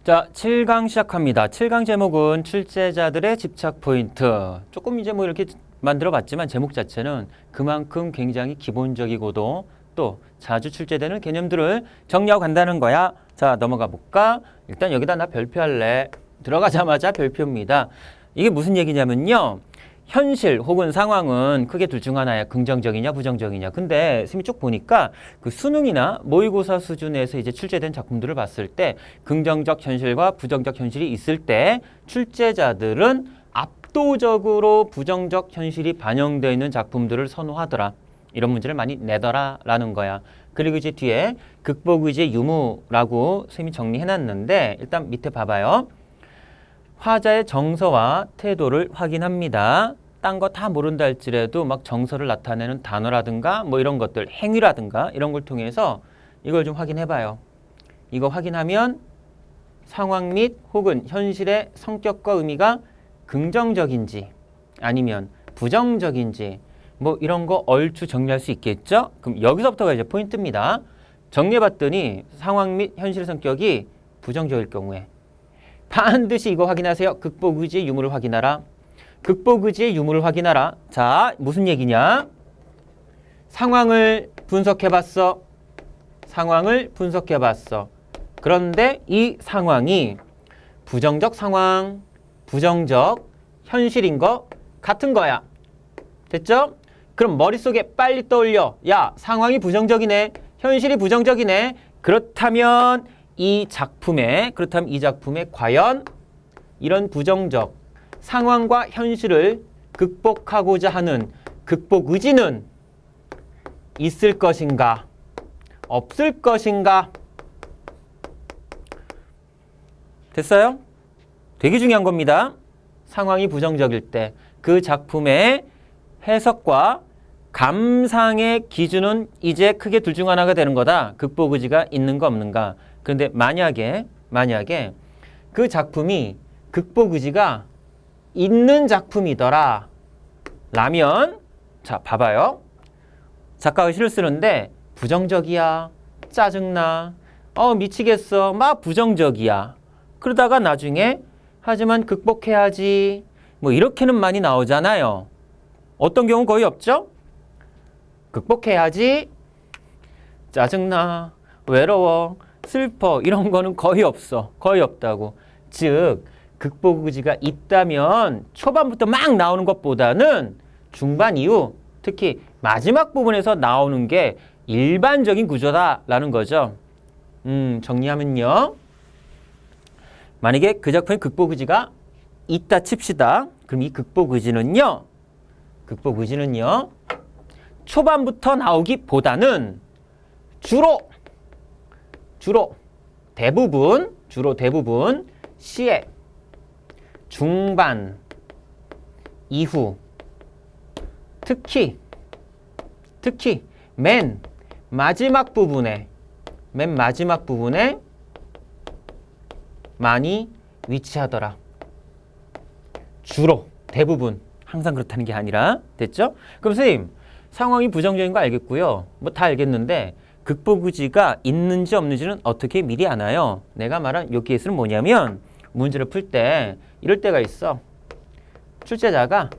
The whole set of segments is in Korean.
자, 7강 시작합니다. 7강 제목은 출제자들의 집착 포인트. 조금 이제 뭐 이렇게 만들어 봤지만 제목 자체는 그만큼 굉장히 기본적이고도 또 자주 출제되는 개념들을 정리하고 간다는 거야. 자, 넘어가 볼까? 일단 여기다 나 별표할래. 들어가자마자 별표입니다. 이게 무슨 얘기냐면요. 현실 혹은 상황은 크게 둘 중 하나야. 긍정적이냐 부정적이냐. 근데 선생님이 쭉 보니까 그 수능이나 모의고사 수준에서 이제 출제된 작품들을 봤을 때 긍정적 현실과 부정적 현실이 있을 때 출제자들은 압도적으로 부정적 현실이 반영되어 있는 작품들을 선호하더라. 이런 문제를 많이 내더라라는 거야. 그리고 이제 뒤에 극복의지의 유무라고 선생님이 정리해놨는데 일단 밑에 봐봐요. 화자의 정서와 태도를 확인합니다. 딴 거 다 모른다 할지라도 막 정서를 나타내는 단어라든가 뭐 이런 것들, 행위라든가 이런 걸 통해서 이걸 좀 확인해봐요. 이거 확인하면 상황 및 혹은 현실의 성격과 의미가 긍정적인지 아니면 부정적인지 뭐 이런 거 얼추 정리할 수 있겠죠? 그럼 여기서부터가 이제 포인트입니다. 정리해봤더니 상황 및 현실의 성격이 부정적일 경우에 반드시 이거 확인하세요. 극복의지의 유무를 확인하라. 극복의지의 유무를 확인하라. 자, 무슨 얘기냐? 상황을 분석해봤어. 상황을 분석해봤어. 그런데 이 상황이 부정적 상황, 부정적 현실인 거 같은 거야. 됐죠? 그럼 머릿속에 빨리 떠올려. 야, 상황이 부정적이네. 현실이 부정적이네. 그렇다면 이 작품에 과연 이런 부정적 상황과 현실을 극복하고자 하는 극복 의지는 있을 것인가? 없을 것인가? 됐어요? 되게 중요한 겁니다. 상황이 부정적일 때 그 작품의 해석과 감상의 기준은 이제 크게 둘 중 하나가 되는 거다. 극복 의지가 있는가 없는가. 그런데 만약에 그 작품이 극복 의지가 있는 작품이더라 라면 자 봐봐요. 작가가 시를 쓰는데 부정적이야, 짜증나, 미치겠어, 막 부정적이야. 그러다가 나중에 하지만 극복해야지 뭐 이렇게는 많이 나오잖아요. 어떤 경우 거의 없죠? 극복해야지, 짜증나, 외로워, 슬퍼 이런 거는 거의 없어. 거의 없다고. 즉 극복 의지가 있다면 초반부터 막 나오는 것보다는 중반 이후 특히 마지막 부분에서 나오는 게 일반적인 구조다라는 거죠. 정리하면요. 만약에 그 작품에 극복 의지가 있다 칩시다. 그럼 이 극복 의지는요. 초반부터 나오기보다는 주로 대부분 시의 중반 이후 특히 맨 마지막 부분에 많이 위치하더라. 주로 대부분 항상 그렇다는 게 아니라 됐죠? 그럼 선생님 상황이 부정적인 거 알겠고요. 뭐 다 알겠는데 극복 의지가 있는지 없는지는 어떻게 미리 아나요? 내가 말한 요 케이스는 뭐냐면 문제를 풀 때 이럴 때가 있어. 출제자가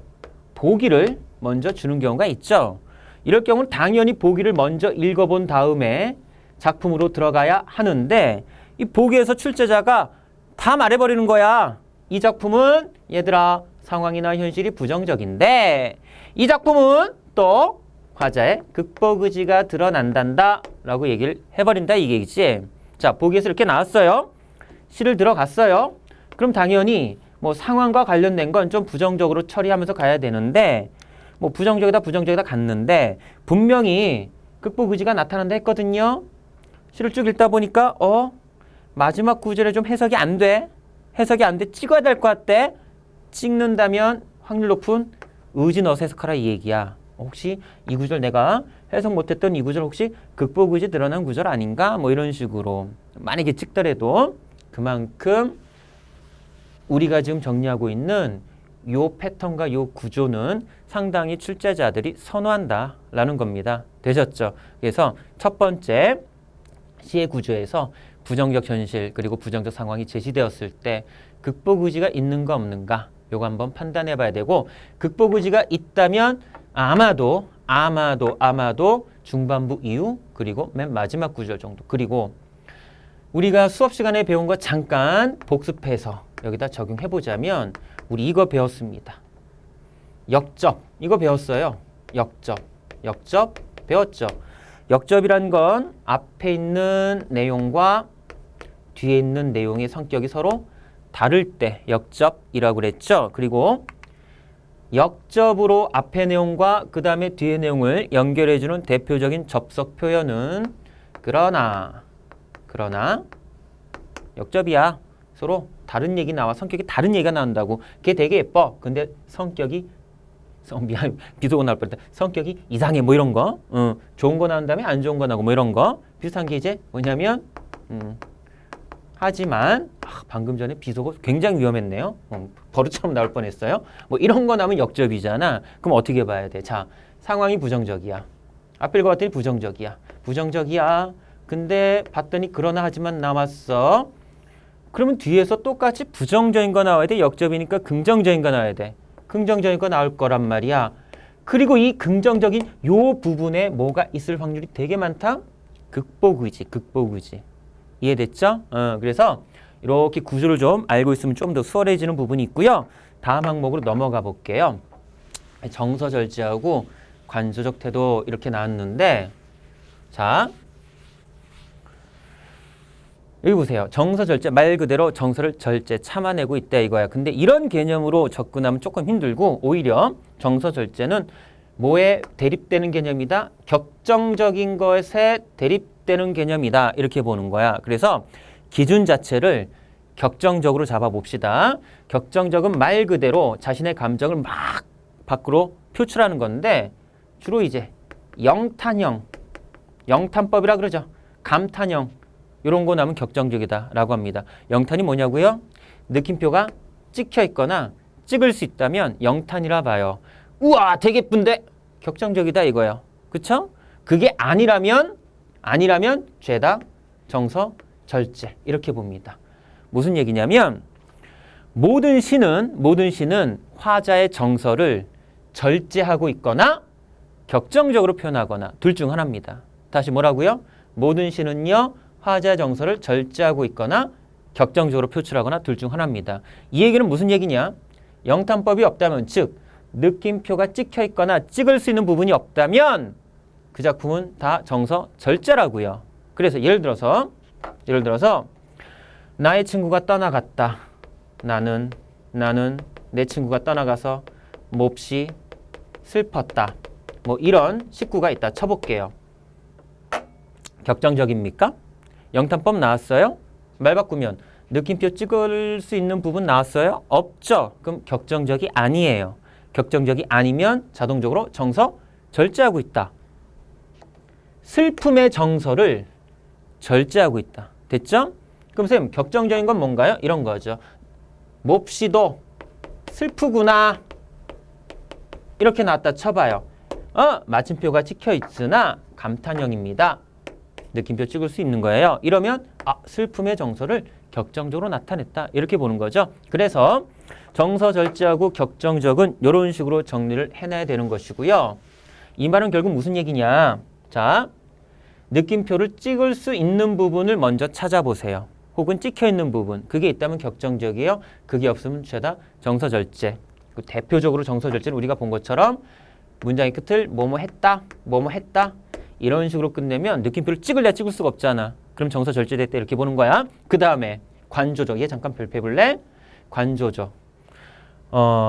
보기를 먼저 주는 경우가 있죠. 이럴 경우는 당연히 보기를 먼저 읽어본 다음에 작품으로 들어가야 하는데 이 보기에서 출제자가 다 말해버리는 거야. 이 작품은 얘들아 상황이나 현실이 부정적인데 이 작품은 또 화자의 극복 의지가 드러난단다 라고 얘기를 해버린다 이 얘기지. 자, 보기에서 이렇게 나왔어요. 시를 들어갔어요. 그럼 당연히 뭐 상황과 관련된 건 좀 부정적으로 처리하면서 가야 되는데 뭐 부정적이다 갔는데 분명히 극복 의지가 나타난다 했거든요. 시를 쭉 읽다 보니까 마지막 구절에 좀 해석이 안 돼. 찍어야 될 것 같대. 찍는다면 확률 높은 의지 넣어서 해석하라 이 얘기야. 혹시 이 구절 내가 해석 못했던 이 구절 혹시 극복 의지 드러난 구절 아닌가? 뭐 이런 식으로 만약에 찍더라도 그만큼 우리가 지금 정리하고 있는 요 패턴과 요 구조는 상당히 출제자들이 선호한다라는 겁니다. 되셨죠? 그래서 첫 번째 시의 구조에서 부정적 현실 그리고 부정적 상황이 제시되었을 때 극복 의지가 있는가 없는가 요거 한번 판단해 봐야 되고 극복 의지가 있다면 아마도 중반부 이후 그리고 맨 마지막 구절 정도 그리고 우리가 수업 시간에 배운 거 잠깐 복습해서 여기다 적용해 보자면 우리 이거 배웠습니다. 역접 이거 배웠어요. 역접 배웠죠. 역접이란 건 앞에 있는 내용과 뒤에 있는 내용의 성격이 서로 다를 때 역접이라고 그랬죠. 그리고 역접으로 앞의 내용과 그 다음에 뒤의 내용을 연결해주는 대표적인 접속 표현은 그러나 역접이야. 서로 다른 얘기 나와 성격이 다른 얘기가 나온다고. 걔 되게 예뻐. 근데 성격이 미안 비속어 나올 뻔했다. 성격이 이상해 뭐 이런 거. 좋은 거 나온 다음에 안 좋은 거 나오고 뭐 이런 거. 비슷한 게 이제 뭐냐면 하지만 방금 전에 비속어 굉장히 위험했네요. 버릇처럼 나올 뻔했어요. 뭐 이런 거 나오면 역접이잖아. 그럼 어떻게 봐야 돼? 자, 상황이 부정적이야. 앞에 읽어봤더니 부정적이야. 근데 봤더니 그러나 하지만 나왔어. 그러면 뒤에서 똑같이 부정적인 거 나와야 돼. 역접이니까 긍정적인 거 나와야 돼. 긍정적인 거 나올 거란 말이야. 그리고 이 긍정적인 요 부분에 뭐가 있을 확률이 되게 많다? 극복 의지. 이해됐죠? 그래서 이렇게 구조를 좀 알고 있으면 좀 더 수월해지는 부분이 있고요. 다음 항목으로 넘어가 볼게요. 정서절제하고 관조적 태도 이렇게 나왔는데 자 여기 보세요. 정서절제 말 그대로 정서를 절제 참아내고 있다 이거야. 근데 이런 개념으로 접근하면 조금 힘들고 오히려 정서절제는 뭐에 대립되는 개념이다? 격정적인 것에 대립되는 개념이다. 이렇게 보는 거야. 그래서 기준 자체를 격정적으로 잡아봅시다. 격정적은 말 그대로 자신의 감정을 막 밖으로 표출하는 건데 주로 이제 영탄법이라 그러죠. 감탄형 이런 거 나오면 격정적이다라고 합니다. 영탄이 뭐냐고요? 느낌표가 찍혀 있거나 찍을 수 있다면 영탄이라 봐요. 우와 되게 예쁜데 격정적이다 이거예요. 그쵸? 그게 아니라면 죄다 정서 절제 이렇게 봅니다. 무슨 얘기냐면 모든 시는 화자의 정서를 절제하고 있거나 격정적으로 표현하거나 둘 중 하나입니다. 다시 뭐라고요? 모든 시는요 화자 정서를 절제하고 있거나 격정적으로 표출하거나 둘 중 하나입니다. 이 얘기는 무슨 얘기냐? 영탄법이 없다면 즉 느낌표가 찍혀 있거나 찍을 수 있는 부분이 없다면 그 작품은 다 정서 절제라고요. 그래서 예를 들어서 나의 친구가 떠나갔다. 나는 내 친구가 떠나가서 몹시 슬펐다. 뭐 이런 식구가 있다 쳐볼게요. 격정적입니까? 영탄법 나왔어요? 말 바꾸면 느낌표 찍을 수 있는 부분 나왔어요? 없죠? 그럼 격정적이 아니에요. 격정적이 아니면 자동적으로 정서 절제하고 있다. 슬픔의 정서를 절제하고 있다. 됐죠? 그럼 선생님 격정적인 건 뭔가요? 이런 거죠. 몹시도 슬프구나. 이렇게 나왔다 쳐봐요. 마침표가 찍혀 있으나 감탄형입니다. 느낌표 찍을 수 있는 거예요. 이러면 슬픔의 정서를 격정적으로 나타냈다. 이렇게 보는 거죠. 그래서 정서 절제하고 격정적은 이런 식으로 정리를 해놔야 되는 것이고요. 이 말은 결국 무슨 얘기냐. 자, 느낌표를 찍을 수 있는 부분을 먼저 찾아보세요. 혹은 찍혀 있는 부분. 그게 있다면 격정적이에요. 그게 없으면 죄다 정서 절제. 대표적으로 정서 절제는 우리가 본 것처럼 문장의 끝을 뭐뭐 했다. 이런 식으로 끝내면 느낌표를 찍을래 찍을 수가 없잖아. 그럼 정서 절제됐다 이렇게 보는 거야. 그 다음에 관조적. 얘 잠깐 별표해볼래? 관조적.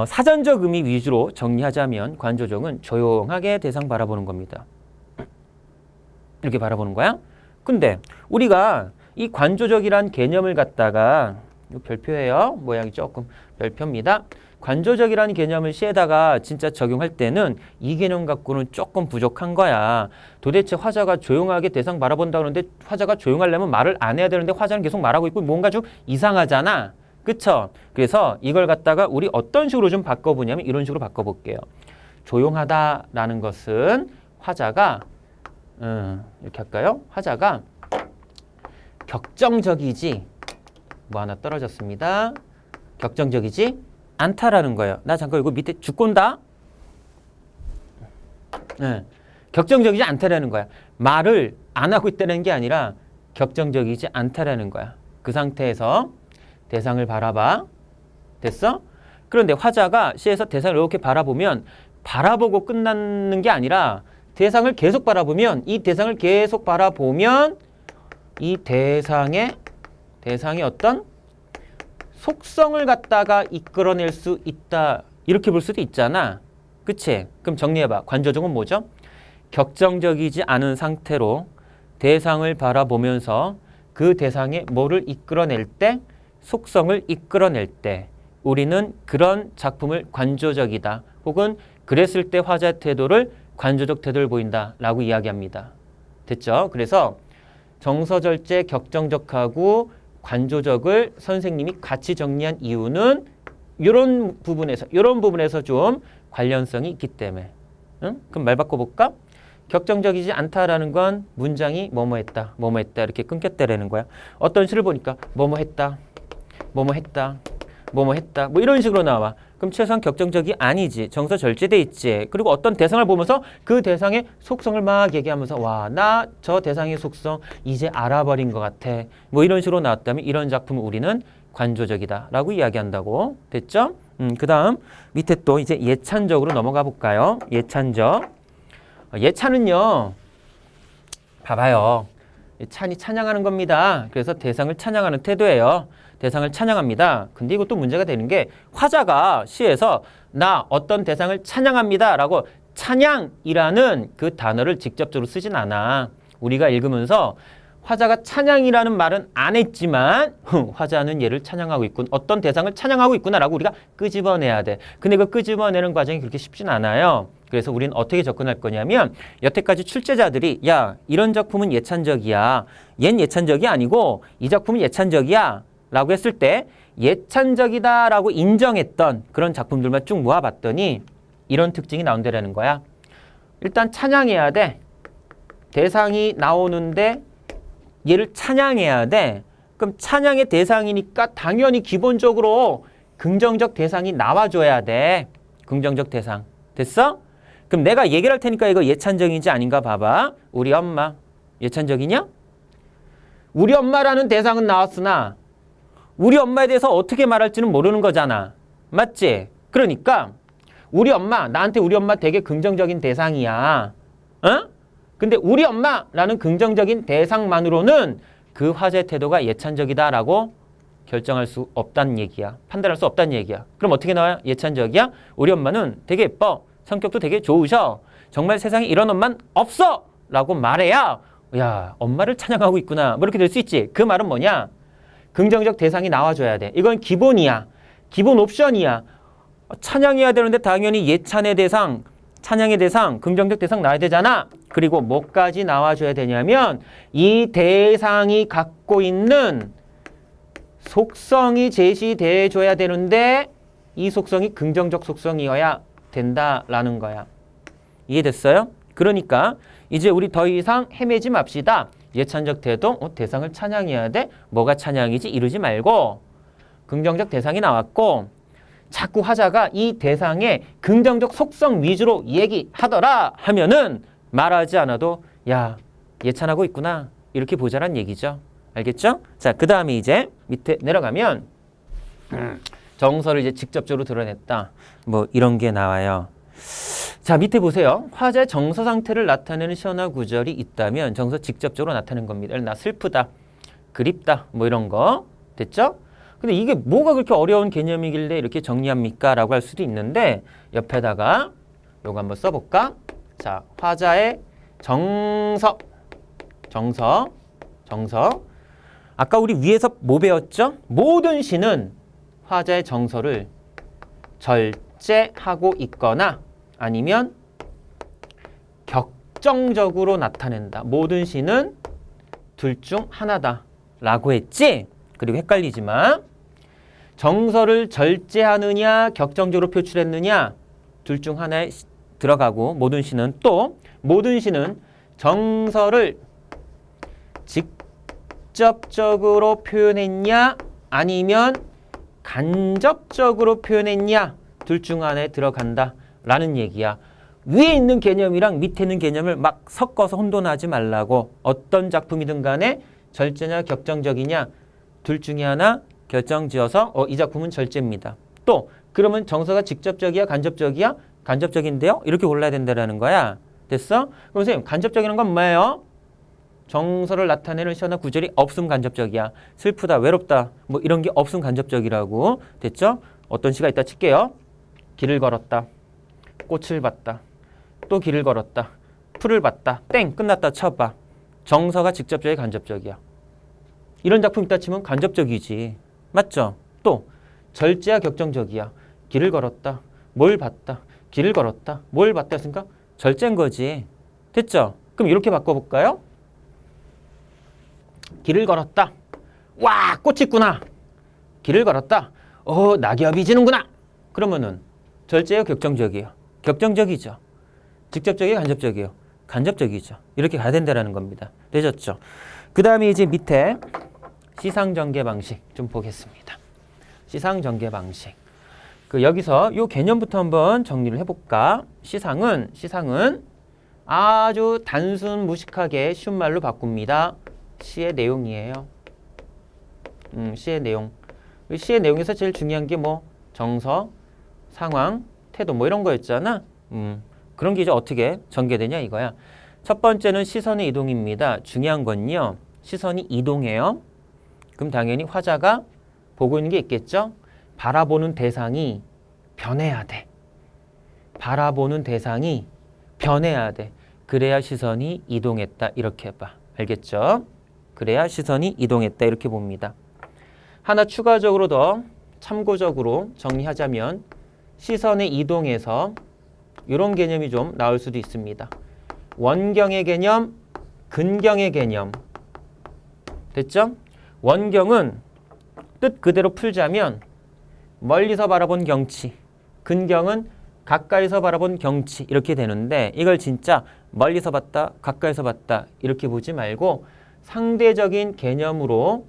사전적 의미 위주로 정리하자면 관조적은 조용하게 대상 바라보는 겁니다. 이렇게 바라보는 거야. 근데 우리가 이 관조적이란 개념을 갖다가 별표예요. 모양이 조금 별표입니다. 관조적이라는 개념을 시에다가 진짜 적용할 때는 이 개념 갖고는 조금 부족한 거야. 도대체 화자가 조용하게 대상 바라본다 그러는데 화자가 조용하려면 말을 안 해야 되는데 화자는 계속 말하고 있고 뭔가 좀 이상하잖아. 그쵸? 그래서 이걸 갖다가 우리 어떤 식으로 좀 바꿔보냐면 이런 식으로 바꿔볼게요. 조용하다라는 것은 화자가 이렇게 할까요? 화자가 격정적이지 뭐 하나 떨어졌습니다. 격정적이지 않다라는 거예요. 나 잠깐 이거 밑에 죽고 온다. 네. 격정적이지 않다라는 거야. 말을 안 하고 있다는 게 아니라 격정적이지 않다라는 거야. 그 상태에서 대상을 바라봐. 됐어? 그런데 화자가 시에서 대상을 이렇게 바라보면 바라보고 끝나는 게 아니라 대상을 계속 바라보면 이 대상을 계속 바라보면 이 대상의 어떤 속성을 갖다가 이끌어낼 수 있다. 이렇게 볼 수도 있잖아. 그치? 그럼 정리해봐. 관조적은 뭐죠? 격정적이지 않은 상태로 대상을 바라보면서 그 대상의 뭐를 이끌어낼 때, 속성을 이끌어낼 때 우리는 그런 작품을 관조적이다. 혹은 그랬을 때 화자의 태도를 관조적 태도를 보인다 라고 이야기합니다. 됐죠? 그래서 정서절제 격정적하고 관조적을 선생님이 같이 정리한 이유는 이런 부분에서 좀 관련성이 있기 때문에. 응? 그럼 말 바꿔볼까? 격정적이지 않다라는 건 문장이 뭐뭐했다, 뭐뭐했다 이렇게 끊겼다라는 거야. 어떤 시를 보니까 뭐뭐했다, 뭐뭐했다, 뭐뭐했다 뭐 이런 식으로 나와. 그럼 최소한 격정적이 아니지. 정서 절제돼 있지. 그리고 어떤 대상을 보면서 그 대상의 속성을 막 얘기하면서 와, 나 저 대상의 속성 이제 알아버린 것 같아. 뭐 이런 식으로 나왔다면 이런 작품을 우리는 관조적이다 라고 이야기한다고. 됐죠? 그 다음 밑에 또 이제 예찬적으로 넘어가 볼까요? 예찬적. 예찬은요. 봐봐요. 찬이 찬양하는 겁니다. 그래서 대상을 찬양하는 태도예요. 대상을 찬양합니다. 근데 이것도 문제가 되는 게 화자가 시에서 나 어떤 대상을 찬양합니다 라고 찬양이라는 그 단어를 직접적으로 쓰진 않아. 우리가 읽으면서 화자가 찬양이라는 말은 안 했지만 화자는 얘를 찬양하고 있군. 어떤 대상을 찬양하고 있구나라고 우리가 끄집어내야 돼. 근데 그 끄집어내는 과정이 그렇게 쉽진 않아요. 그래서 우리는 어떻게 접근할 거냐면 여태까지 출제자들이 야 이런 작품은 예찬적이야. 얜 예찬적이 아니고 이 작품은 예찬적이야 라고 했을 때 예찬적이다 라고 인정했던 그런 작품들만 쭉 모아봤더니 이런 특징이 나온다라는 거야. 일단 찬양해야 돼. 대상이 나오는데 얘를 찬양해야 돼. 그럼 찬양의 대상이니까 당연히 기본적으로 긍정적 대상이 나와줘야 돼. 긍정적 대상. 됐어? 그럼 내가 얘기를 할 테니까 이거 예찬적인지 아닌가 봐봐. 우리 엄마. 예찬적이냐? 우리 엄마라는 대상은 나왔으나 우리 엄마에 대해서 어떻게 말할지는 모르는 거잖아. 맞지? 그러니까 우리 엄마, 나한테 우리 엄마 되게 긍정적인 대상이야. 어? 근데 우리 엄마라는 긍정적인 대상만으로는 그 화제의 태도가 예찬적이다라고 결정할 수 없다는 얘기야. 판단할 수 없다는 얘기야. 그럼 어떻게 나와요? 예찬적이야? 우리 엄마는 되게 예뻐. 성격도 되게 좋으셔. 정말 세상에 이런 엄마는 없어! 라고 말해야 야, 엄마를 찬양하고 있구나. 뭐 이렇게 될 수 있지. 그 말은 뭐냐? 긍정적 대상이 나와줘야 돼. 이건 기본이야. 기본 옵션이야. 찬양해야 되는데 당연히 예찬의 대상, 찬양의 대상, 긍정적 대상 나와야 되잖아. 그리고 뭐까지 나와줘야 되냐면 이 대상이 갖고 있는 속성이 제시돼 줘야 되는데 이 속성이 긍정적 속성이어야 된다라는 거야. 이해됐어요? 그러니까 이제 우리 더 이상 헤매지 맙시다. 예찬적 태도, 대상을 찬양해야 돼. 뭐가 찬양이지? 이러지 말고 긍정적 대상이 나왔고 자꾸 화자가 이 대상의 긍정적 속성 위주로 얘기하더라 하면은 말하지 않아도 야, 예찬하고 있구나. 이렇게 보자란 얘기죠. 알겠죠? 자, 그 다음에 이제 밑에 내려가면 정서를 이제 직접적으로 드러냈다. 뭐 이런 게 나와요. 자, 밑에 보세요. 화자의 정서 상태를 나타내는 시어나 구절이 있다면 정서 직접적으로 나타내는 겁니다. 나 슬프다, 그립다, 뭐 이런 거. 됐죠? 근데 이게 뭐가 그렇게 어려운 개념이길래 이렇게 정리합니까? 라고 할 수도 있는데 옆에다가 요거 한번 써볼까? 자, 화자의 정서. 아까 우리 위에서 뭐 배웠죠? 모든 시는 화자의 정서를 절제하고 있거나 아니면 격정적으로 나타낸다. 모든 시는 둘 중 하나다 라고 했지? 그리고 헷갈리지 마. 정서를 절제하느냐 격정적으로 표출했느냐 둘 중 하나에 들어가고 모든 시는 또 모든 시는 정서를 직접적으로 표현했냐 아니면 간접적으로 표현했냐 둘 중 하나에 들어간다 라는 얘기야. 위에 있는 개념이랑 밑에 있는 개념을 막 섞어서 혼돈하지 말라고. 어떤 작품이든 간에 절제냐 격정적이냐 둘 중에 하나 결정지어서 이 작품은 절제입니다. 또 그러면 정서가 직접적이야 간접적이야? 간접적인데요? 이렇게 골라야 된다는 거야. 됐어? 그럼 선생님 간접적이라는 건 뭐예요? 정서를 나타내는 시어나 구절이 없음 간접적이야. 슬프다, 외롭다 뭐 이런 게 없음 간접적이라고. 됐죠? 어떤 시가 있다 칠게요. 길을 걸었다. 꽃을 봤다. 또 길을 걸었다. 풀을 봤다. 땡! 끝났다 쳐봐. 정서가 직접적이야 간접적이야. 이런 작품 있다 치면 간접적이지. 맞죠? 또 절제야 격정적이야. 길을 걸었다. 뭘 봤다. 길을 걸었다. 뭘 봤다 했으니까 절제인 거지. 됐죠? 그럼 이렇게 바꿔볼까요? 길을 걸었다. 와, 꽃이 있구나. 길을 걸었다. 낙엽이 지는구나. 그러면은 절제예요, 격정적이에요? 격정적이죠. 직접적이에요, 간접적이에요? 간접적이죠. 이렇게 가야 된다는 겁니다. 되셨죠? 그 다음에 이제 밑에 시상전개 방식 좀 보겠습니다. 시상전개 방식. 여기서 이 개념부터 한번 정리를 해볼까? 시상은 아주 단순 무식하게 쉬운 말로 바꿉니다. 시의 내용이에요. 시의 내용. 시의 내용에서 제일 중요한 게 뭐 정서, 상황, 태도 뭐 이런 거였잖아. 그런 게 이제 어떻게 전개되냐 이거야. 첫 번째는 시선의 이동입니다. 중요한 건요. 시선이 이동해요. 그럼 당연히 화자가 보고 있는 게 있겠죠? 바라보는 대상이 변해야 돼. 바라보는 대상이 변해야 돼. 그래야 시선이 이동했다. 이렇게 봐. 알겠죠? 그래야 시선이 이동했다. 이렇게 봅니다. 하나 추가적으로 더 참고적으로 정리하자면 시선의 이동에서 이런 개념이 좀 나올 수도 있습니다. 원경의 개념, 근경의 개념. 됐죠? 원경은 뜻 그대로 풀자면 멀리서 바라본 경치, 근경은 가까이서 바라본 경치 이렇게 되는데 이걸 진짜 멀리서 봤다, 가까이서 봤다 이렇게 보지 말고 상대적인 개념으로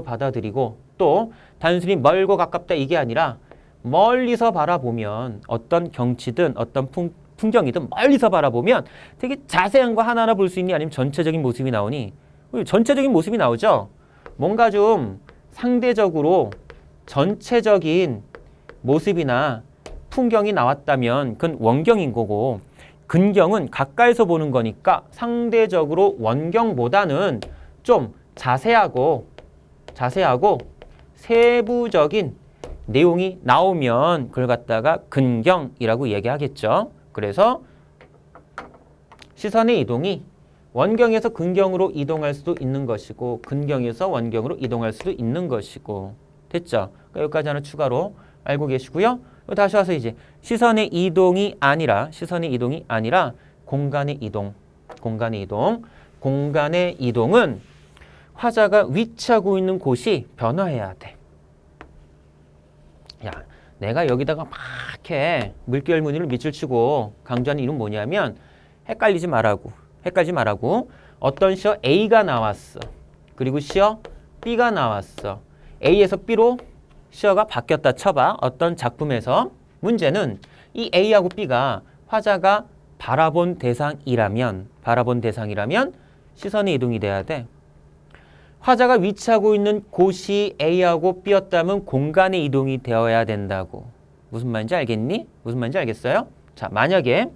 받아들이고 또 단순히 멀고 가깝다 이게 아니라 멀리서 바라보면 어떤 경치든 어떤 풍경이든 멀리서 바라보면 되게 자세한 거 하나하나 볼 수 있니? 아니면 전체적인 모습이 나오니? 전체적인 모습이 나오죠? 뭔가 좀 상대적으로 전체적인 모습이나 풍경이 나왔다면 그건 원경인 거고 근경은 가까이서 보는 거니까 상대적으로 원경보다는 좀 자세하고 세부적인 내용이 나오면 그걸 갖다가 근경이라고 얘기하겠죠. 그래서 시선의 이동이 원경에서 근경으로 이동할 수도 있는 것이고 근경에서 원경으로 이동할 수도 있는 것이고 됐죠? 그러니까 여기까지 하나 추가로 알고 계시고요. 다시 와서 이제 시선의 이동이 아니라 공간의 이동. 공간의 이동은 화자가 위치하고 있는 곳이 변화해야 돼. 야, 내가 여기다가 막 이렇게 물결무늬를 밑줄 치고 강조하는 이유는 뭐냐면 헷갈리지 말라고. 어떤 시어 A가 나왔어. 그리고 시어 B가 나왔어. A에서 B로 시어가 바뀌었다 쳐봐. 어떤 작품에서. 문제는 이 A하고 B가 화자가 바라본 대상이라면 시선의 이동이 돼야 돼. 화자가 위치하고 있는 곳이 A하고 B였다면 공간의 이동이 되어야 된다고. 무슨 말인지 알겠니? 무슨 말인지 알겠어요? 자, 만약에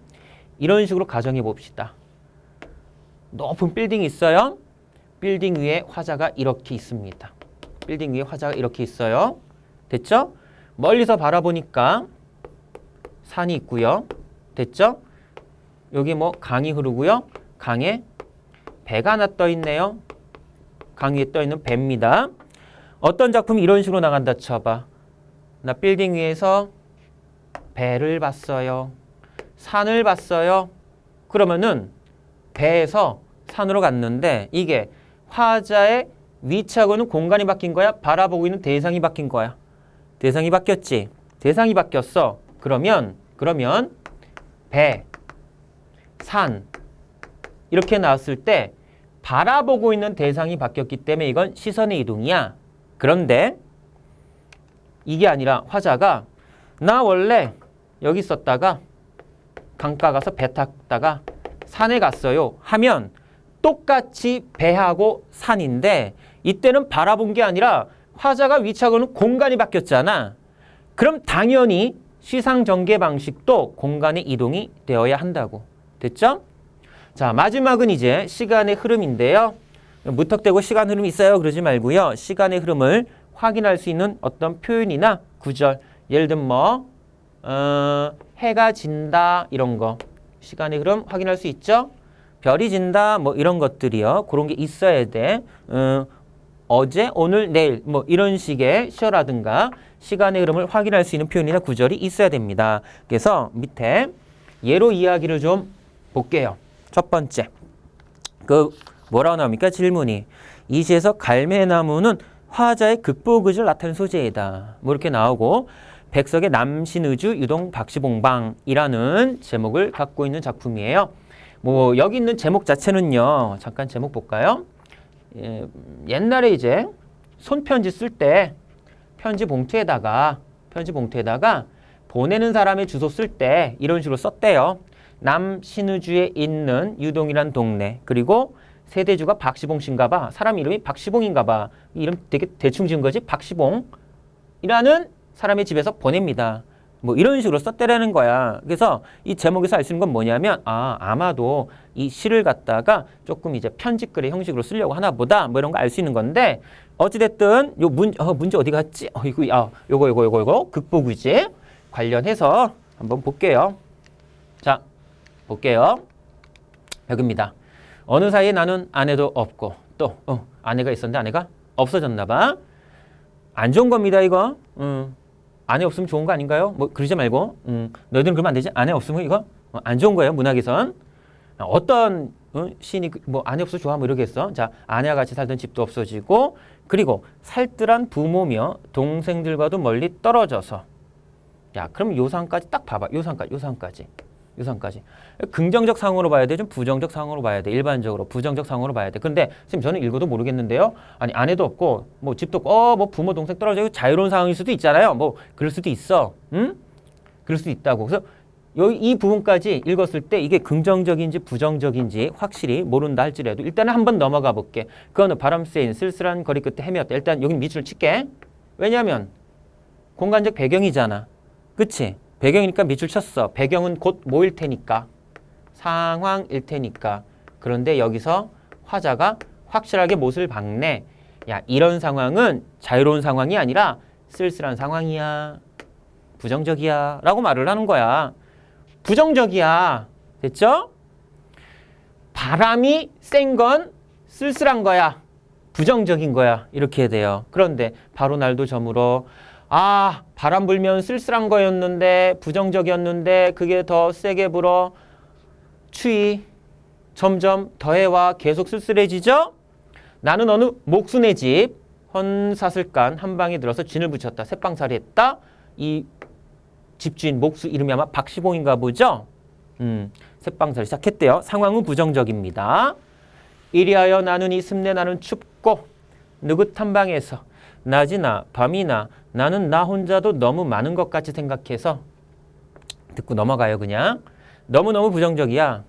이런 식으로 가정해 봅시다. 높은 빌딩이 있어요. 빌딩 위에 화자가 이렇게 있습니다. 됐죠? 멀리서 바라보니까 산이 있고요. 됐죠? 여기 뭐 강이 흐르고요. 강에 배가 하나 떠 있네요. 강 위에 떠 있는 배입니다. 어떤 작품이 이런 식으로 나간다 쳐봐. 나 빌딩 위에서 배를 봤어요. 산을 봤어요. 그러면은 배에서 산으로 갔는데 이게 화자의 위치하고는 공간이 바뀐 거야? 바라보고 있는 대상이 바뀐 거야? 대상이 바뀌었지? 대상이 바뀌었어. 그러면 배, 산 이렇게 나왔을 때 바라보고 있는 대상이 바뀌었기 때문에 이건 시선의 이동이야. 그런데 이게 아니라 화자가 나 원래 여기 있었다가 강가 가서 배 탔다가 산에 갔어요 하면 똑같이 배하고 산인데 이때는 바라본 게 아니라 화자가 위치하고는 공간이 바뀌었잖아. 그럼 당연히 시상 전개 방식도 공간의 이동이 되어야 한다고. 됐죠? 자, 마지막은 이제 시간의 흐름인데요. 무턱대고 시간 흐름이 있어요 그러지 말고요. 시간의 흐름을 확인할 수 있는 어떤 표현이나 구절, 예를 들면 뭐 해가 진다 이런 거 시간의 흐름 확인할 수 있죠. 별이 진다 뭐 이런 것들이요. 그런 게 있어야 돼. 어제, 오늘, 내일 뭐 이런 식의 시어라든가 시간의 흐름을 확인할 수 있는 표현이나 구절이 있어야 됩니다. 그래서 밑에 예로 이야기를 좀 볼게요. 첫 번째, 뭐라고 나옵니까? 질문이 이 시에서 갈매나무는 화자의 극복의지를 나타내는 소재이다. 뭐 이렇게 나오고 백석의 남신의주 유동 박시봉방이라는 제목을 갖고 있는 작품이에요. 뭐 여기 있는 제목 자체는요. 잠깐 제목 볼까요? 옛날에 이제 손편지 쓸 때 편지 봉투에다가 보내는 사람의 주소 쓸 때 이런 식으로 썼대요. 남신의주에 있는 유동이란 동네 그리고 세대주가 박시봉 씨인가 봐. 사람 이름이 박시봉인가 봐. 이름 되게 대충 지은 거지. 박시봉이라는 사람의 집에서 보냅니다. 뭐 이런 식으로 썼대라는 거야. 그래서 이 제목에서 알 수 있는 건 뭐냐면 아마도 이 시를 갖다가 조금 이제 편집글의 형식으로 쓰려고 하나 보다 뭐 이런 거 알 수 있는 건데 어찌됐든 요 문제 어디 갔지? 요거 극복의지 관련해서 한번 볼게요. 자, 볼게요. 여기입니다. 어느 사이에 나는 아내도 없고 또 아내가 있었는데 아내가 없어졌나 봐. 안 좋은 겁니다 이거. 아내 없으면 좋은 거 아닌가요? 뭐 그러지 말고 너희들은 그러면 안 되지. 아내 없으면 이거 안 좋은 거예요. 문학에선. 어떤 시인이 뭐 아내 없어 좋아 뭐 이러겠어. 자, 아내와 같이 살던 집도 없어지고 그리고 살뜰한 부모며 동생들과도 멀리 떨어져서 야 그럼 요상까지 딱 봐봐. 요상까지. 긍정적 상황으로 봐야 돼? 좀 부정적 상황으로 봐야 돼? 일반적으로 부정적 상황으로 봐야 돼. 근데 선생님 저는 읽어도 모르겠는데요. 아니 아내도 없고 뭐 집도 없고 뭐 부모 동생 떨어져 자유로운 상황일 수도 있잖아요. 뭐 그럴 수도 있어. 그럴 수도 있다고. 그래서 이 부분까지 읽었을 때 이게 긍정적인지 부정적인지 확실히 모른다 할지라도 일단은 한번 넘어가 볼게. 그거는 바람 쐬인 쓸쓸한 거리 끝에 헤매었다. 일단 여긴 밑줄 칠게. 왜냐하면 공간적 배경이잖아. 그치? 배경이니까 밑줄 쳤어. 배경은 곧 뭐일 테니까. 상황일 테니까. 그런데 여기서 화자가 확실하게 못을 박네. 야, 이런 상황은 자유로운 상황이 아니라 쓸쓸한 상황이야. 부정적이야. 라고 말을 하는 거야. 부정적이야. 됐죠? 바람이 센 건 쓸쓸한 거야. 부정적인 거야. 이렇게 해야 돼요. 그런데 바로 날도 저물어. 바람 불면 쓸쓸한 거였는데 부정적이었는데 그게 더 세게 불어 추위 점점 더해와 계속 쓸쓸해지죠? 나는 어느 목순의 집 헌사슬간 한 방에 들어서 진을 붙였다. 새빵살이 했다. 이 집주인 목수 이름이 아마 박시봉인가 보죠? 새빵살이 시작했대요. 상황은 부정적입니다. 이리하여 나는 이 습내 나는 춥고 느긋한 방에서 낮이나 밤이나 나는 나 혼자도 너무 많은 것 같이 생각해서 듣고 넘어가요. 그냥 너무너무 부정적이야.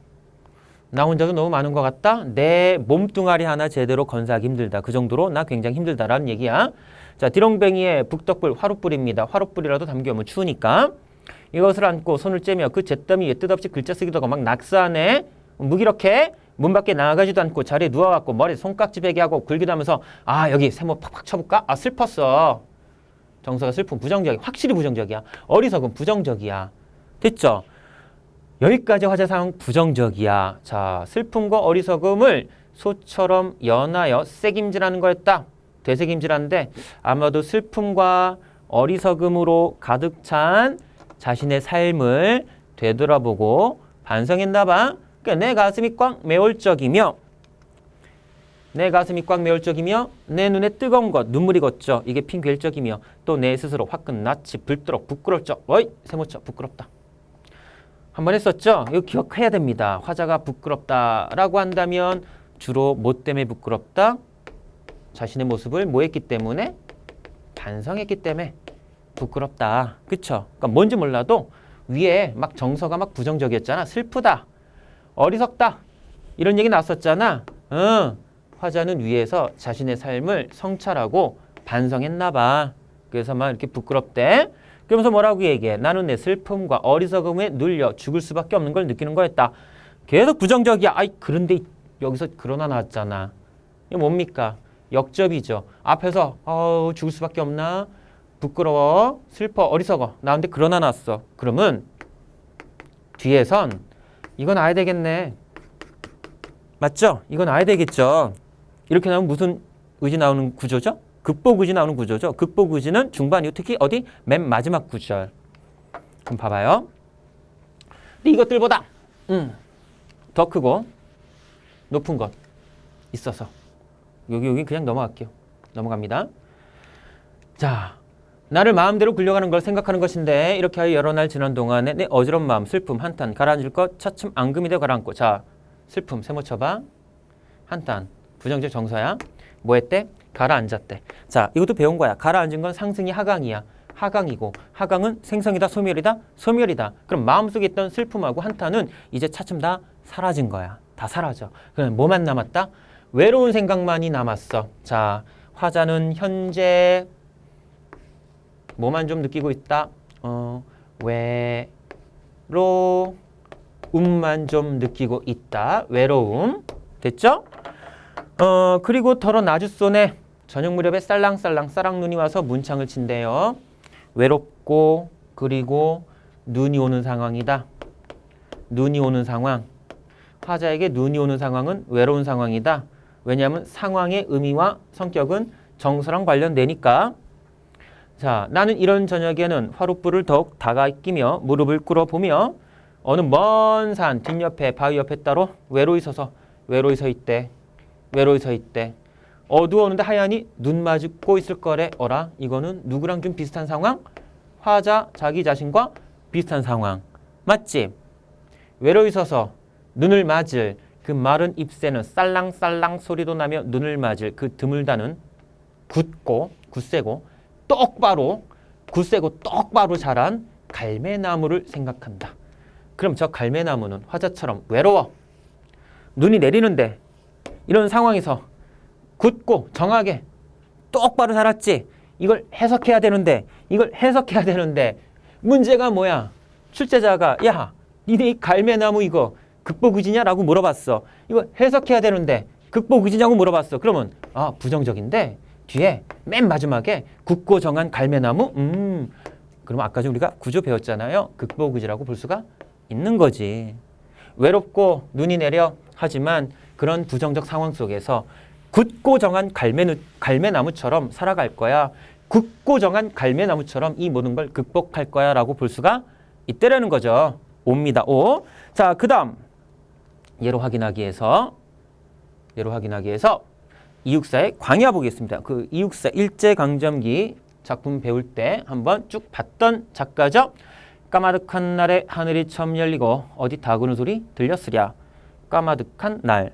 나 혼자도 너무 많은 것 같다. 내 몸뚱아리 하나 제대로 건사하기 힘들다. 그 정도로 나 굉장히 힘들다라는 얘기야. 자, 디롱뱅이의 북덕불 화롯불입니다. 화롯불이라도 담겨오면 추우니까 이것을 안고 손을 째며 그 잿더미 위에 뜻없이 글자 쓰기도 하고 막 낙서하네. 무기력해. 문 밖에 나가지도 않고 자리에 누워갖고 머리에 손깍지 베게 하고 굴기도 하면서 여기 세모 팍팍 쳐볼까? 슬펐어. 정서가 슬픔 부정적이야. 확실히 부정적이야. 어리석은 부정적이야. 됐죠? 여기까지 화자 상황 부정적이야. 자, 슬픔과 어리석음을 소처럼 연하여 새김질하는 거였다. 되새김질하는데 아마도 슬픔과 어리석음으로 가득 찬 자신의 삶을 되돌아보고 반성했나 봐. 그러니까 내 가슴이 꽉 메울 적이며 내 눈에 뜨거운 것, 눈물이 걷죠. 이게 핀 괴력적이며 또 내 스스로 화끈 낯이 붉도록 부끄럽죠. 세모쳐 부끄럽다. 한 번 했었죠? 이거 기억해야 됩니다. 화자가 부끄럽다라고 한다면 주로 뭐 때문에 부끄럽다? 자신의 모습을 뭐 했기 때문에? 반성했기 때문에 부끄럽다. 그쵸? 그러니까 뭔지 몰라도 위에 막 정서가 막 부정적이었잖아. 슬프다. 어리석다. 이런 얘기 나왔었잖아. 화자는 위에서 자신의 삶을 성찰하고 반성했나 봐. 그래서 막 이렇게 부끄럽대. 그러면서 뭐라고 얘기해? 나는 내 슬픔과 어리석음에 눌려 죽을 수밖에 없는 걸 느끼는 거였다. 계속 부정적이야. 아이, 그런데 여기서 그러나 나왔잖아. 이게 뭡니까? 역접이죠. 앞에서 죽을 수밖에 없나? 부끄러워, 슬퍼, 어리석어. 나한테 그러나 나왔어. 그러면 뒤에선 이건 아야 되겠네. 맞죠? 이건 아야 되겠죠. 이렇게 나오면 무슨 의지 나오는 구조죠? 극복 의지 나오는 구조죠. 극복 의지는 중반 이후 특히 어디? 맨 마지막 구절. 그럼 봐봐요. 근데 이것들보다 더 크고 높은 것 있어서 여기 그냥 넘어갈게요. 넘어갑니다. 자, 나를 마음대로 굴려가는 걸 생각하는 것인데 이렇게 하여 여러 날 지난 동안에 내 어지러운 마음, 슬픔, 한탄, 가라앉을 것 차츰 앙금이 되어 가라앉고. 자, 슬픔 세모 쳐봐. 한탄 부정적 정서야. 뭐 했대? 가라앉았대. 자, 이것도 배운 거야. 가라앉은 건 상승이 하강이야. 하강이고 하강은 생성이다, 소멸이다, 소멸이다. 그럼 마음속에 있던 슬픔하고 한탄은 이제 차츰 다 사라진 거야. 다 사라져. 그럼 뭐만 남았다? 외로운 생각만이 남았어. 자, 화자는 현재 뭐만 좀 느끼고 있다? 외로움만 좀 느끼고 있다. 외로움. 됐죠? 그리고 더러 나주손에 저녁 무렵에 쌀랑쌀랑 쌀랑눈이 와서 문창을 친대요. 외롭고 그리고 눈이 오는 상황이다. 눈이 오는 상황. 화자에게 눈이 오는 상황은 외로운 상황이다. 왜냐하면 상황의 의미와 성격은 정서랑 관련되니까. 자, 나는 이런 저녁에는 화롯불을 더욱 다가이 끼며 무릎을 꿇어보며 어느 먼 산 뒷옆에 바위 옆에 따로 외로이 서 있대. 외로이 서 있대. 어두웠는데 하얀이 눈 마주고 있을 거래. 어라? 이거는 누구랑 좀 비슷한 상황? 화자 자기 자신과 비슷한 상황. 맞지? 외로이 서서 눈을 맞을 그 마른 잎새는 쌀랑쌀랑 소리도 나며 눈을 맞을 그 드물다는 굳세고 똑바로 자란 갈매나무를 생각한다. 그럼 저 갈매나무는 화자처럼 외로워. 눈이 내리는데 이런 상황에서 굳고 정하게 똑바로 자랐지. 이걸 해석해야 되는데 문제가 뭐야? 출제자가 야, 니네 이 갈매나무 이거 극복의지냐라고 물어봤어. 이거 해석해야 되는데 극복의지냐고 물어봤어. 그러면 부정적인데 뒤에 맨 마지막에 굳고 정한 갈매나무? 그럼 아까 전 우리가 구조 배웠잖아요. 극복의지라고 볼 수가 있는 거지. 외롭고 눈이 내려 하지만 그런 부정적 상황 속에서 굳고 정한 갈매나무처럼 살아갈 거야. 굳고 정한 갈매나무처럼 이 모든 걸 극복할 거야 라고 볼 수가 있다라는 거죠. 옵니다. 오. 자, 그 다음 예로 확인하기 위해서 이육사의 광야 보겠습니다. 그 이육사 일제강점기 작품 배울 때 한번 쭉 봤던 작가죠. 까마득한 날에 하늘이 처음 열리고 어디 다구는 소리 들렸으랴. 까마득한 날.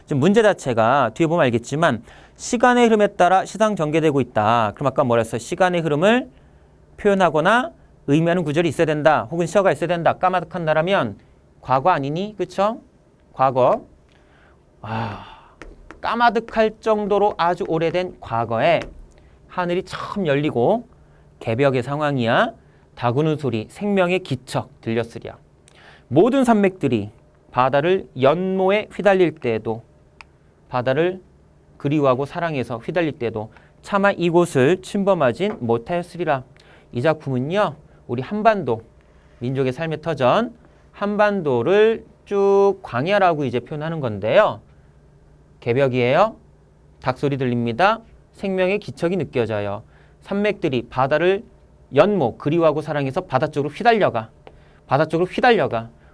지금 문제 자체가 뒤에 보면 알겠지만 시간의 흐름에 따라 시상 전개되고 있다. 그럼 아까 뭐라 했어요? 시간의 흐름을 표현하거나 의미하는 구절이 있어야 된다. 혹은 시어가 있어야 된다. 까마득한 날 하면 과거 아니니? 그쵸? 과거. 까마득할 정도로 아주 오래된 과거에 하늘이 처음 열리고 개벽의 상황이야. 다구는 소리, 생명의 기척 들렸으랴. 모든 산맥들이 바다를 연모에 휘달릴 때에도, 바다를 그리워하고 사랑해서 휘달릴 때도 차마 이곳을 침범하진 못하였으리라. 이 작품은요, 우리 한반도, 민족의 삶의 터전, 한반도를 쭉 광야라고 이제 표현하는 건데요. 개벽이에요. 닭소리 들립니다. 생명의 기척이 느껴져요. 산맥들이 바다를 연모, 그리워하고 사랑해서 바다 쪽으로 휘달려가.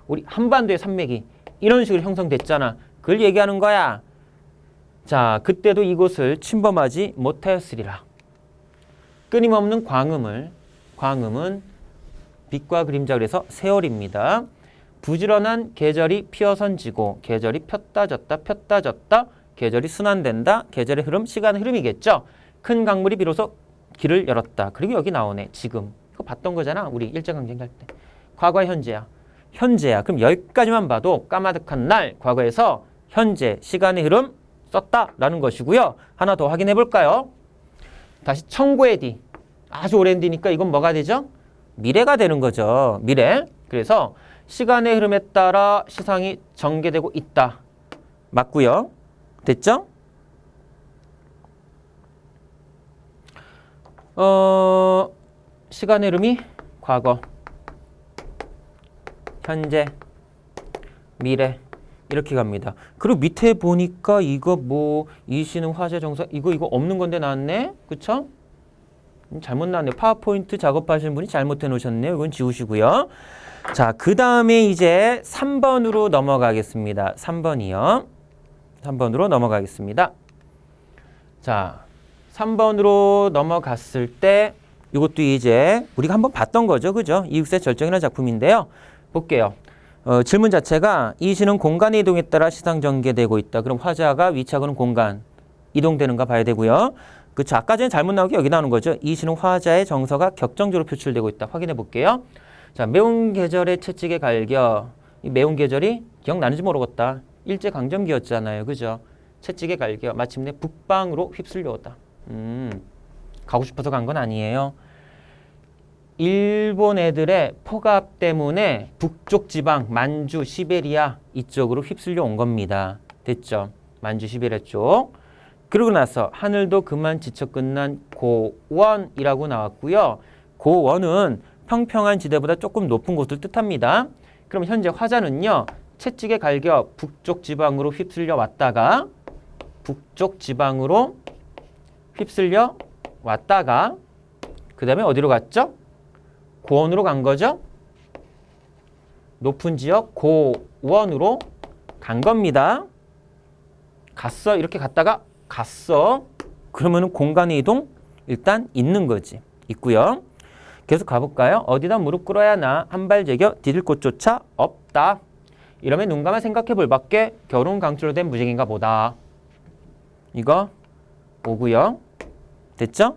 우리 한반도의 산맥이 이런 식으로 형성됐잖아. 그걸 얘기하는 거야. 자, 그때도 이곳을 침범하지 못하였으리라. 끊임없는 광음은 빛과 그림자, 그래서 세월입니다. 부지런한 계절이 피어선지고 계절이 폈다 졌다 폈다 졌다 계절이 순환된다. 계절의 흐름, 시간의 흐름이겠죠. 큰 강물이 비로소 길을 열었다. 그리고 여기 나오네. 지금. 이거 봤던 거잖아. 우리 일제강점기 할 때. 과거와 현재야. 현재야. 그럼 여기까지만 봐도 까마득한 날, 과거에서 현재, 시간의 흐름 썼다라는 것이고요. 하나 더 확인해 볼까요? 다시 청구의 뒤. 아주 오랜 뒤니까 이건 뭐가 되죠? 미래가 되는 거죠. 미래. 그래서 시간의 흐름에 따라 시상이 전개되고 있다. 맞고요. 됐죠? 시간의 흐름이 과거, 현재, 미래 이렇게 갑니다. 그리고 밑에 보니까 이거 뭐 이시는 화재 정사 이거 없는 건데 나왔네. 그쵸? 잘못 나왔네요. 파워포인트 작업하시는 분이 잘못해 놓으셨네요. 이건 지우시고요. 자, 그 다음에 이제 3번으로 넘어가겠습니다. 3번이요. 3번으로 넘어가겠습니다. 자, 3번으로 넘어갔을 때 이것도 이제 우리가 한번 봤던 거죠. 그죠? 이육세 절정이라는 작품인데요. 볼게요. 질문 자체가 이 시는 공간의 이동에 따라 시상 전개되고 있다. 그럼 화자가 위치하고는 공간 이동되는가 봐야 되고요. 그쵸? 아까 전에 잘못 나온 게 여기 나오는 거죠. 이 시는 화자의 정서가 격정적으로 표출되고 있다. 확인해 볼게요. 자, 매운 계절의 채찍에 갈겨. 이 매운 계절이 기억나는지 모르겠다. 일제강점기였잖아요. 그죠? 채찍에 갈겨. 마침내 북방으로 휩쓸려오다. 가고 싶어서 간 건 아니에요. 일본 애들의 포갑 때문에 북쪽 지방, 만주, 시베리아 이쪽으로 휩쓸려 온 겁니다. 됐죠? 만주, 시베리아 쪽. 그러고 나서 하늘도 그만 지쳐 끝난 고원이라고 나왔고요. 고원은 평평한 지대보다 조금 높은 곳을 뜻합니다. 그럼 현재 화자는요. 채찍에 갈겨 북쪽 지방으로 휩쓸려 왔다가 북쪽 지방으로 휩쓸려 왔다가 그 다음에 어디로 갔죠? 고원으로 간 거죠? 높은 지역 고원으로 간 겁니다. 갔어. 이렇게 갔다가 갔어. 그러면은 공간의 이동 일단 있는 거지. 있고요. 계속 가볼까요? 어디다 무릎 꿇어야 하나 한 발 제겨 디딜 곳조차 없다. 이러면 눈 감아 생각해 볼 밖에 겨울은 강추로 된 무쟁인가 보다. 이거 오고요. 됐죠?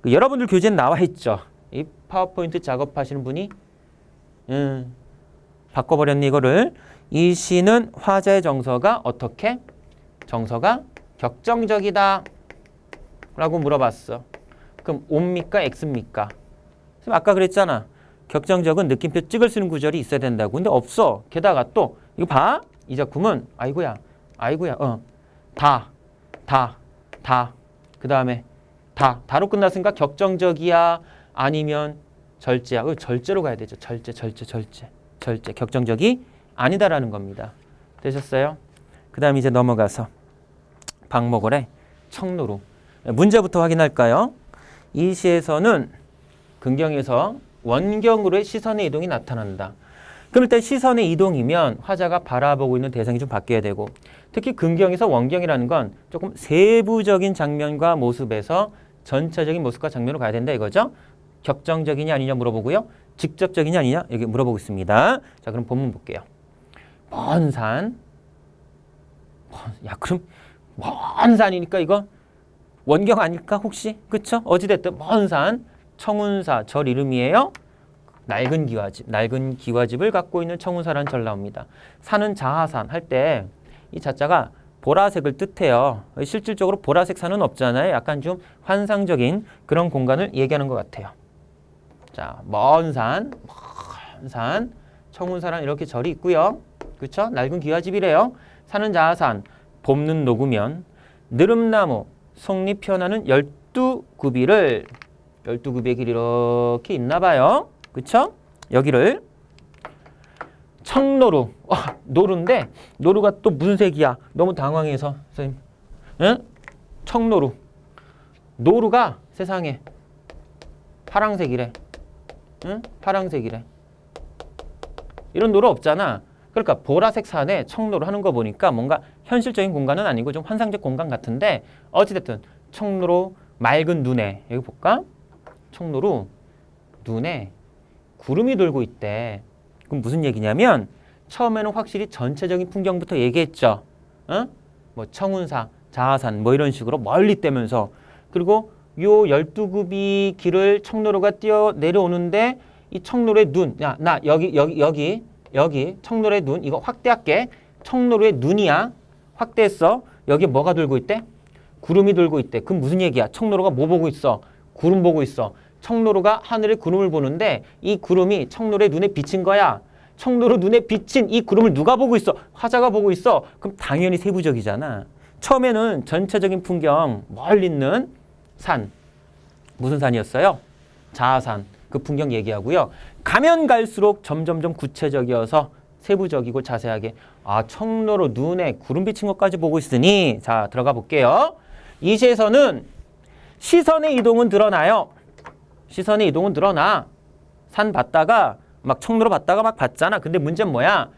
여러분들 교재에 나와 있죠. 이 파워포인트 작업하시는 분이 바꿔버렸네 이거를. 이 시는 화자의 정서가 어떻게? 정서가 격정적이다 라고 물어봤어. 그럼 O입니까? X입니까? 아까 그랬잖아. 격정적은 느낌표 찍을 수 있는 구절이 있어야 된다고. 근데 없어. 게다가 또 이거 봐. 이 작품은 아이고야. 다. 그 다음에 다로 끝났으니까 격정적이야 아니면 절제야. 절제로 가야 되죠. 절제. 격정적이 아니다라는 겁니다. 되셨어요? 그 다음에 이제 넘어가서 박목월의 청로루. 문제부터 확인할까요? 이 시에서는 근경에서 원경으로의 시선의 이동이 나타난다. 그럼 일단 시선의 이동이면 화자가 바라보고 있는 대상이 좀 바뀌어야 되고, 특히 근경에서 원경이라는 건 조금 세부적인 장면과 모습에서 전체적인 모습과 장면으로 가야 된다 이거죠. 격정적이냐 아니냐 물어보고요. 직접적이냐 아니냐 여기 물어보고 있습니다. 자, 그럼 본문 볼게요. 먼 산. 야, 그럼 먼 산이니까 이거 원경 아닐까 혹시? 그쵸? 어찌됐든 먼 산. 청운사 절 이름이에요. 낡은 기와집을 갖고 있는 청운사라는 절 나옵니다. 산은 자하산 할 때 이 자자가 보라색을 뜻해요. 실질적으로 보라색 산은 없잖아요. 약간 좀 환상적인 그런 공간을 얘기하는 것 같아요. 자, 먼 산, 청운사란 이렇게 절이 있고요. 그렇죠? 낡은 기와집이래요. 산은 자하산, 봄는 녹으면 느릅나무, 속잎 피어나는 12구비를 12구비의 길이 이렇게 있나 봐요. 그쵸? 여기를 청노루. 노루인데 노루가 또 무슨 색이야? 너무 당황해서 선생님. 응? 청노루. 노루가 세상에 파랑색이래. 응? 파랑색이래. 이런 노루 없잖아. 그러니까 보라색 산에 청노루 하는 거 보니까 뭔가 현실적인 공간은 아니고 좀 환상적 공간 같은데 어찌됐든 청노루 맑은 눈에 여기 볼까? 청노루 눈에 구름이 돌고 있대. 그럼 무슨 얘기냐면 처음에는 확실히 전체적인 풍경부터 얘기했죠. 어? 뭐 청운사, 자하산 뭐 이런 식으로 멀리 떼면서 그리고 요 12급이 길을 청로로가 뛰어 내려오는데 이 청로의 눈, 야, 나 여기 청로의 눈 이거 확대할게. 청로의 눈이야. 확대했어. 여기 뭐가 돌고 있대? 구름이 돌고 있대. 그럼 무슨 얘기야? 청로로가 뭐 보고 있어? 구름 보고 있어. 청로로가 하늘에 구름을 보는데 이 구름이 청로로의 눈에 비친 거야. 청로로 눈에 비친 이 구름을 누가 보고 있어? 화자가 보고 있어. 그럼 당연히 세부적이잖아. 처음에는 전체적인 풍경, 멀리 있는 산. 무슨 산이었어요? 자하산. 그 풍경 얘기하고요. 가면 갈수록 점점점 구체적이어서 세부적이고 자세하게 아 청로로 눈에 구름 비친 것까지 보고 있으니 자 들어가 볼게요. 이 시에서는 시선의 이동은 드러나요. 시선의 이동은 드러나. 산 봤다가 막 청로로 봤다가 막 봤잖아. 근데 문제는 뭐야?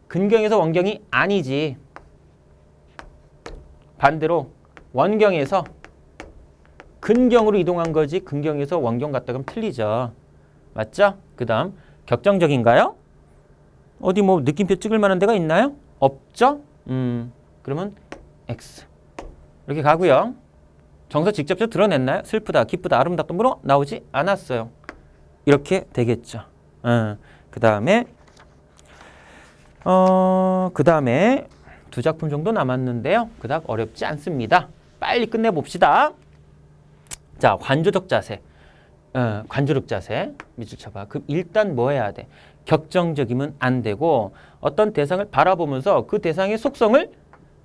근경에서 원경이 아니지. 반대로 원경에서 근경으로 이동한 거지 근경에서 원경 갔다 그러면 틀리죠. 맞죠? 그 다음 격정적인가요? 어디 뭐 느낌표 찍을 만한 데가 있나요? 없죠? 그러면 X 이렇게 가고요. 정서 직접적으로 드러냈나요? 슬프다, 기쁘다, 아름답다 뭐로 나오지 않았어요. 이렇게 되겠죠. 그 다음에 두 작품 정도 남았는데요. 그닥 어렵지 않습니다. 빨리 끝내봅시다. 자, 관조적 자세. 관조적 자세. 밑줄 쳐봐. 그럼 일단 뭐 해야 돼? 격정적이면 안 되고 어떤 대상을 바라보면서 그 대상의 속성을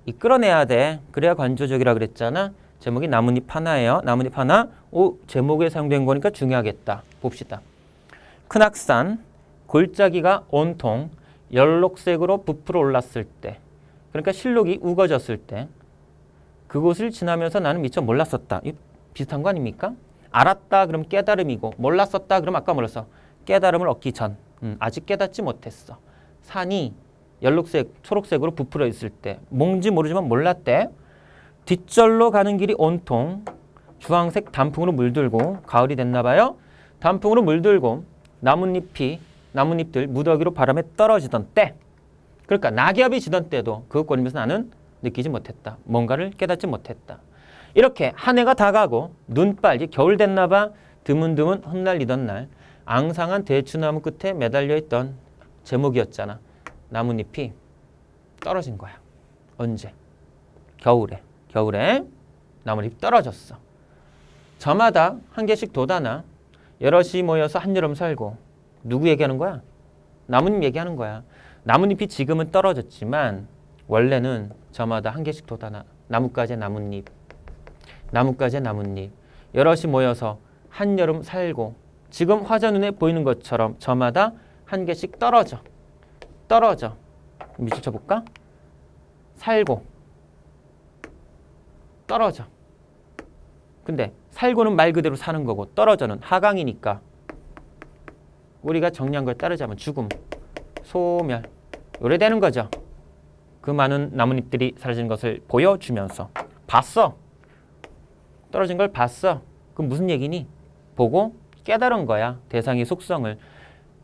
이끌어내야 돼. 그래야 관조적이라 그랬잖아. 제목이 나뭇잎 하나예요. 나뭇잎 하나. 오, 제목에 사용된 거니까 중요하겠다. 봅시다. 큰 악산, 골짜기가 온통 연록색으로 부풀어 올랐을 때, 그러니까 실록이 우거졌을 때, 그곳을 지나면서 나는 미처 몰랐었다. 비슷한 거 아닙니까? 알았다 그럼 깨달음이고 몰랐었다 그럼 아까 몰랐어. 깨달음을 얻기 전. 아직 깨닫지 못했어. 산이 연록색, 초록색으로 부풀어 있을 때 뭔지 모르지만 몰랐대. 뒷절로 가는 길이 온통 주황색 단풍으로 물들고 가을이 됐나 봐요. 단풍으로 물들고 나뭇잎들 무더기로 바람에 떨어지던 때, 그러니까 낙엽이 지던 때도 그것 거리면서 나는 느끼지 못했다. 뭔가를 깨닫지 못했다. 이렇게 한 해가 다 가고 눈빨, 겨울 됐나 봐. 드문드문 흩날리던 날 앙상한 대추나무 끝에 매달려 있던 제목이었잖아. 나뭇잎이 떨어진 거야. 언제? 겨울에 나뭇잎이 떨어졌어. 저마다 한 개씩 돋아나 여럿이 모여서 한여름 살고. 누구 얘기하는 거야? 나뭇잎 얘기하는 거야. 나뭇잎이 지금은 떨어졌지만 원래는 저마다 한 개씩 돋아나. 나뭇가지에 나뭇잎. 여럿이 모여서 한여름 살고 지금 화자 눈에 보이는 것처럼 저마다 한 개씩 떨어져. 밑줄 쳐볼까? 살고 떨어져. 근데 살고는 말 그대로 사는 거고 떨어져는 하강이니까 우리가 정리한 걸 따르자면 죽음, 소멸 요래 되는 거죠. 그 많은 나뭇잎들이 사라지는 것을 보여주면서 봤어. 떨어진 걸 봤어. 그럼 무슨 얘기니? 보고 깨달은 거야. 대상의 속성을.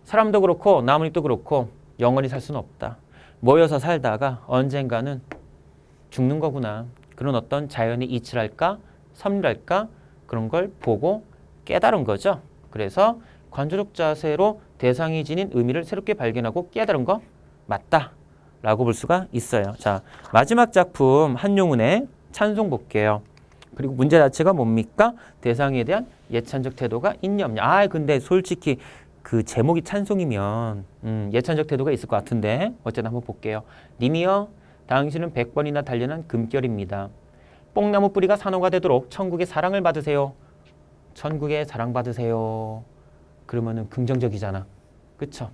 사람도 그렇고 나뭇잎도 그렇고 영원히 살 수는 없다. 모여서 살다가 언젠가는 죽는 거구나. 그런 어떤 자연의 이치랄까? 섭리랄까? 그런 걸 보고 깨달은 거죠. 그래서 관조적 자세로 대상이 지닌 의미를 새롭게 발견하고 깨달은 거 맞다 라고 볼 수가 있어요. 자, 마지막 작품 한용운의 찬송 볼게요. 그리고 문제 자체가 뭡니까? 대상에 대한 예찬적 태도가 있냐 없냐. 근데 솔직히 그 제목이 찬송이면 예찬적 태도가 있을 것 같은데 어쨌든 한번 볼게요. 님이여 당신은 100번이나 단련한 금결입니다. 뽕나무 뿌리가 산호가 되도록 천국의 사랑을 받으세요. 천국의 사랑 받으세요. 그러면은 긍정적이잖아. 그쵸?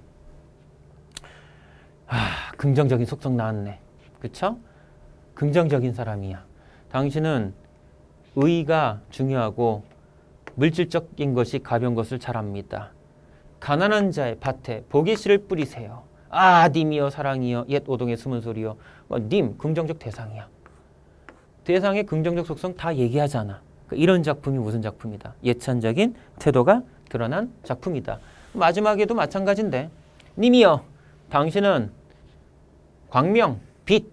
긍정적인 속성 나왔네. 그쵸? 긍정적인 사람이야. 당신은 의가 중요하고 물질적인 것이 가벼운 것을 잘 압니다. 가난한 자의 밭에 복의 씨를 뿌리세요. 님이여 사랑이여 옛 오동의 숨은 소리여. 님 긍정적 대상이야. 대상의 긍정적 속성 다 얘기하잖아. 이런 작품이 무슨 작품이다. 예찬적인 태도가 드러난 작품이다. 마지막에도 마찬가지인데 님이여 당신은 광명, 빛,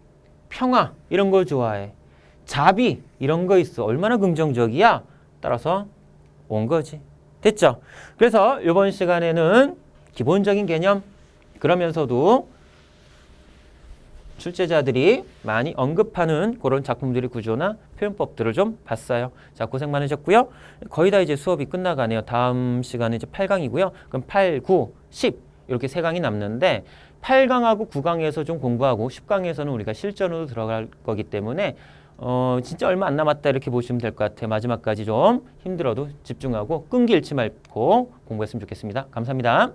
평화 이런 거 좋아해. 자비 이런 거 있어. 얼마나 긍정적이야? 따라서 온 거지. 됐죠? 그래서 이번 시간에는 기본적인 개념 그러면서도 출제자들이 많이 언급하는 그런 작품들의 구조나 표현법들을 좀 봤어요. 자, 고생 많으셨고요. 거의 다 이제 수업이 끝나가네요. 다음 시간은 이제 8강이고요. 그럼 8, 9, 10 이렇게 3강이 남는데 8강하고 9강에서 좀 공부하고 10강에서는 우리가 실전으로 들어갈 거기 때문에 진짜 얼마 안 남았다 이렇게 보시면 될 것 같아요. 마지막까지 좀 힘들어도 집중하고 끈기 잃지 말고 공부했으면 좋겠습니다. 감사합니다.